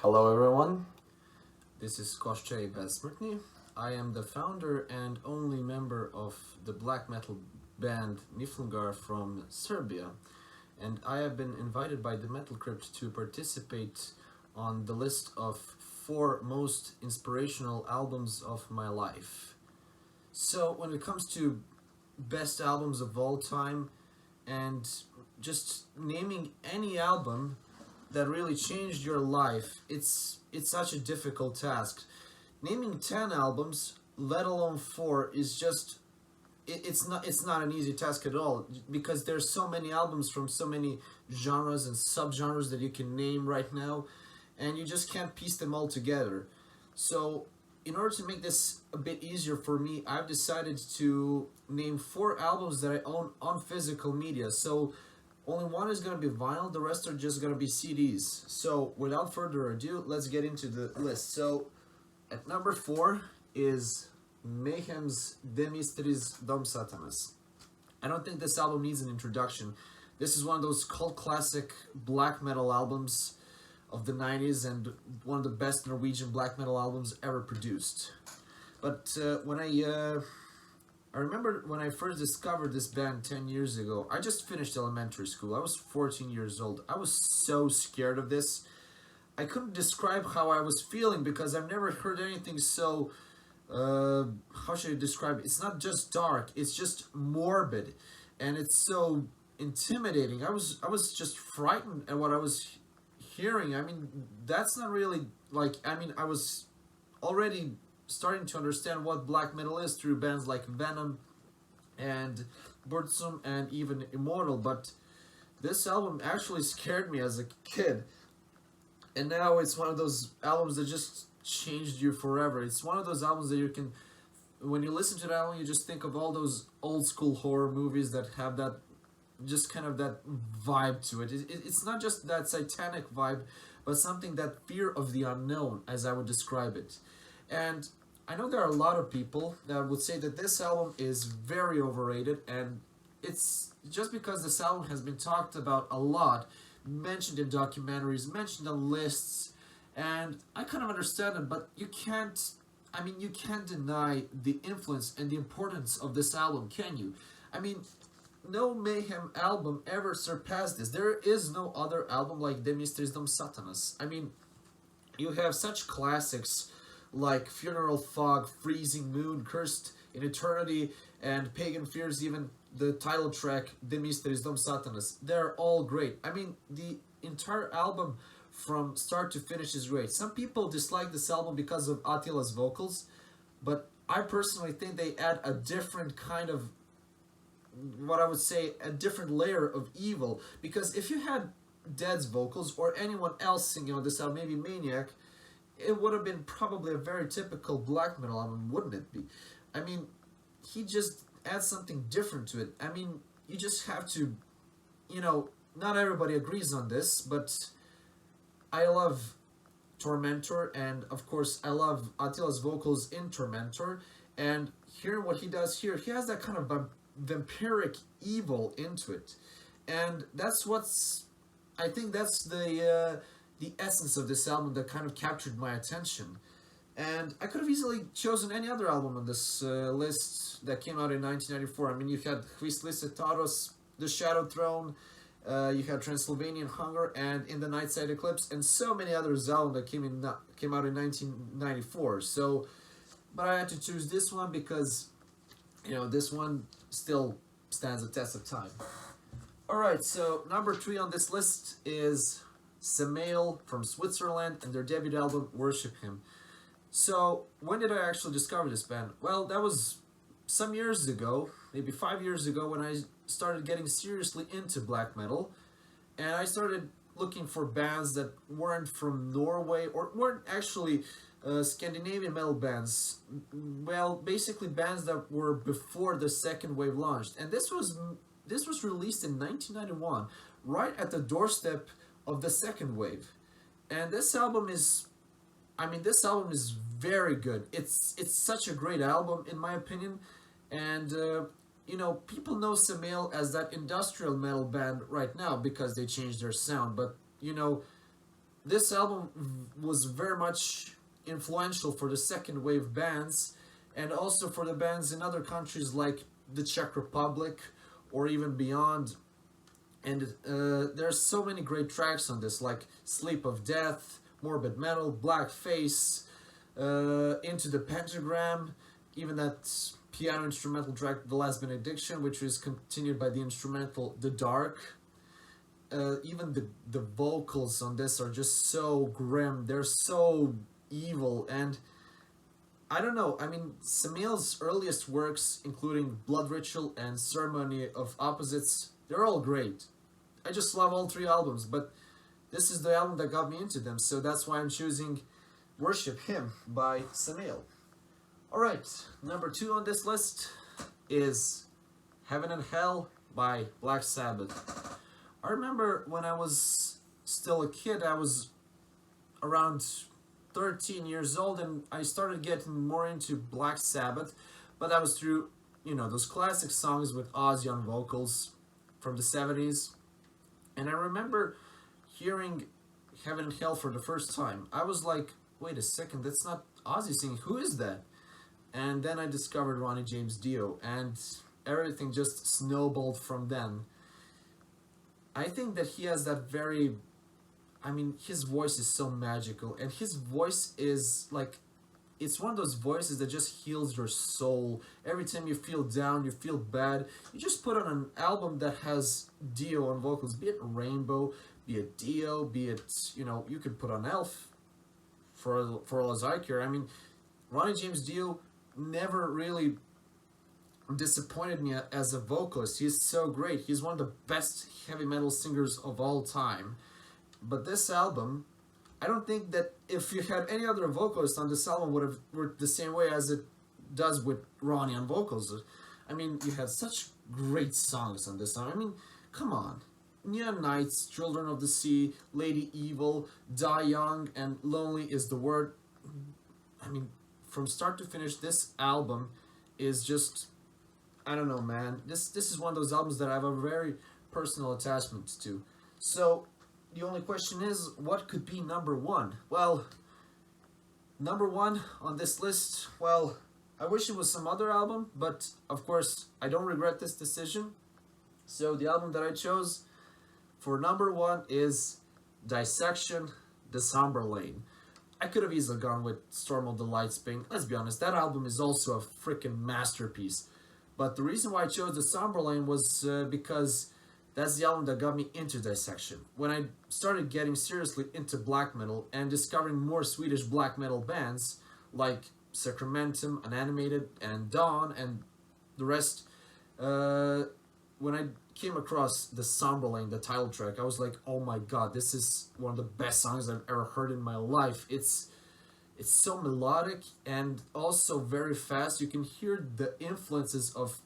Hello everyone, this is Koschei Bessmertny. I am the founder and only member of the black metal band NIFLUNGAR from Serbia, and I have been invited by the Metal Crypt to participate on the list of 4 most inspirational albums of my life. So when it comes to best albums of all time and just naming any album that really changed your life, it's such a difficult task. Naming 10 albums, let alone 4, is just it's not an easy task at all, because there's so many albums from so many genres and subgenres that you can name right now, and you just can't piece them all together. So in order to make this a bit easier for me, I've decided to name 4 albums that I own on physical media. So only one is going to be vinyl, the rest are just going to be CDs. So without further ado, let's get into the list. So at number 4 is Mayhem's De Mysteries Dom Satanas. I don't think this album needs an introduction. This is one of those cult classic black metal albums of the 90s and one of the best Norwegian black metal albums ever produced. But I remember when I first discovered this band 10 years ago. I just finished elementary school. I was 14 years old. I was so scared of this. I couldn't describe how I was feeling because I've never heard anything so, how should I describe it? It's not just dark, it's just morbid. And it's so intimidating. I was just frightened at what I was hearing. I mean, that's not really like, I was already starting to understand what black metal is through bands like Venom and Burzum and even Immortal, but this album actually scared me as a kid, and now it's one of those albums that just changed you forever. It's one of those albums that you can, when you listen to that album, you just think of all those old school horror movies that have that, just kind of that vibe to it. It's not just that satanic vibe, but something, that fear of the unknown, as I would describe it. And I know there are a lot of people that would say that this album is very overrated, and it's just because this album has been talked about a lot, mentioned in documentaries, mentioned on lists, and I kind of understand it, but you can't deny the influence and the importance of this album, can you? I mean, no Mayhem album ever surpassed this. There is no other album like De Mysteries Dom Satanas. I mean, you have such classics like Funeral Fog, Freezing Moon, Cursed in Eternity, and Pagan Fears, even the title track, De Mysteries Dom Satanas. They're all great. I mean, the entire album from start to finish is great. Some people dislike this album because of Attila's vocals, but I personally think they add a different kind of, what I would say, a different layer of evil. Because if you had Dead's vocals or anyone else singing on this album, maybe Maniac, it would have been probably a very typical black metal album, wouldn't it be? I mean, he just adds something different to it. I mean, you just have to, not everybody agrees on this, but I love Tormentor, and of course I love Attila's vocals in Tormentor, and hearing what he does here, he has that kind of vampiric evil into it, and I think that's the essence of this album that kind of captured my attention. And I could have easily chosen any other album on this list that came out in 1994. I mean, you had Hvistlice Taros, The Shadow Throne, you had Transylvanian Hunger, and In the Nightside Eclipse, and so many others albums that came out in 1994. So, but I had to choose this one because, this one still stands the test of time. Alright, so number 3 on this list is Samael from Switzerland and their debut album, Worship Him. So, when did I actually discover this band? Well, that was some years ago, maybe 5 years ago, when I started getting seriously into black metal, and I started looking for bands that weren't from Norway, or weren't actually Scandinavian metal bands. Well, basically bands that were before the second wave launched. And this was released in 1991, right at the doorstep of the second wave. And this album is very good. It's such a great album, in my opinion. And people know Samael as that industrial metal band right now because they changed their sound, but this album was very much influential for the second wave bands, and also for the bands in other countries like the Czech Republic or even beyond. And there's so many great tracks on this, like Sleep of Death, Morbid Metal, Black Face, Into the Pentagram, even that piano instrumental track, The Last Benediction, which is continued by the instrumental The Dark. Even the vocals on this are just so grim, they're so evil, and I don't know, I mean, Samael's earliest works, including Blood Ritual and Ceremony of Opposites, they're all great. I just love all three albums, but this is the album that got me into them, so that's why I'm choosing Worship Him by Samael. Alright, number 2 on this list is Heaven and Hell by Black Sabbath. I remember when I was still a kid, I was around 13 years old, and I started getting more into Black Sabbath, but that was through, you know, those classic songs with Ozzy on vocals from the 70s. And I remember hearing Heaven and Hell for the first time. I was like, wait a second, that's not Ozzy singing, who is that? And then I discovered Ronnie James Dio, and everything just snowballed from then. I think that he has that very, I mean, his voice is so magical, and his voice is like, it's one of those voices that just heals your soul. Every time you feel down, you feel bad, you just put on an album that has Dio on vocals, be it Rainbow, be it Dio, be it, you know, you could put on Elf, for all as I care. I mean, Ronnie James Dio never really disappointed me as a vocalist. He's so great. He's one of the best heavy metal singers of all time. But this album, I don't think that if you had any other vocalist on this album would have worked the same way as it does with Ronnie on vocals. I mean, you had such great songs on this song. I mean, come on. Neon Nights, Children of the Sea, Lady Evil, Die Young, and Lonely is the Word. I mean, from start to finish, this album is just, I don't know, man. This is one of those albums that I have a very personal attachment to. So, the only question is, what could be number 1? Well, number 1 on this list, well, I wish it was some other album, but of course, I don't regret this decision. So, the album that I chose for number 1 is Dissection, The Somber Lane. I could have easily gone with Storm of the Lightsbane. Let's be honest, that album is also a freaking masterpiece. But the reason why I chose The Somber Lane was because that's the album that got me into Dissection. When I started getting seriously into black metal and discovering more Swedish black metal bands like Sacramentum, Unanimated, and Dawn, and the rest, when I came across The Somber Lane, the title track, I was like, oh my god, this is one of the best songs I've ever heard in my life. It's so melodic and also very fast. You can hear the influences of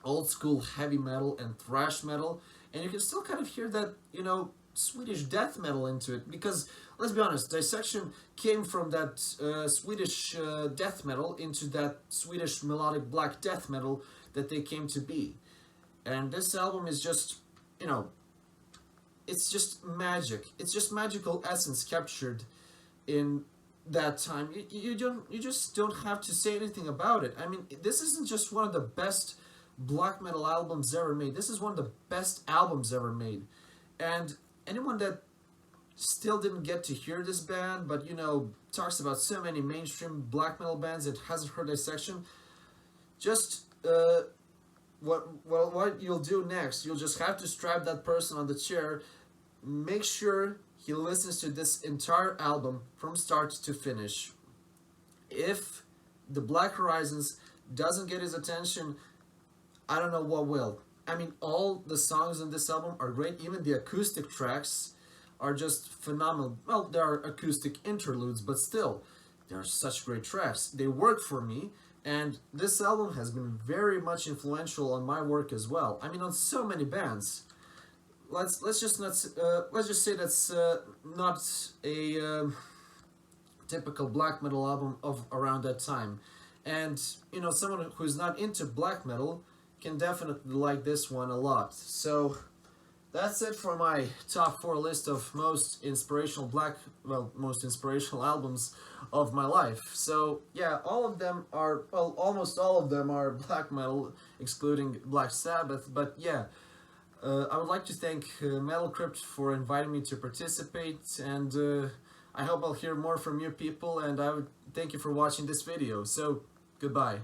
old school heavy metal and thrash metal, and you can still kind of hear that, you know, Swedish death metal into it, because let's be honest, Dissection came from that Swedish death metal into that Swedish melodic black death metal that they came to be. And this album is just, you know, it's just magic. It's just magical essence captured in that time. You just don't have to say anything about it. I mean, this isn't just one of the best black metal albums ever made. This is one of the best albums ever made. And anyone that still didn't get to hear this band, but, you know, talks about so many mainstream black metal bands that hasn't heard Dissection, just what you'll do next, you'll just have to strap that person on the chair, make sure he listens to this entire album from start to finish. If the Black Horizons doesn't get his attention, I don't know what will. I mean, all the songs on this album are great. Even the acoustic tracks are just phenomenal. Well, there are acoustic interludes, but still, they are such great tracks. They work for me, and this album has been very much influential on my work as well. I mean, on so many bands. Let's just say that's not a typical black metal album of around that time. And, you know, someone who's not into black metal can definitely like this one a lot. So, That's it for my top 4 list of most inspirational most inspirational albums of my life. So yeah, all of them are, well, almost all of them are black metal, excluding Black Sabbath. But yeah, I would like to thank Metal Crypt for inviting me to participate, and I hope I'll hear more from you people, and I would thank you for watching this video. So, goodbye.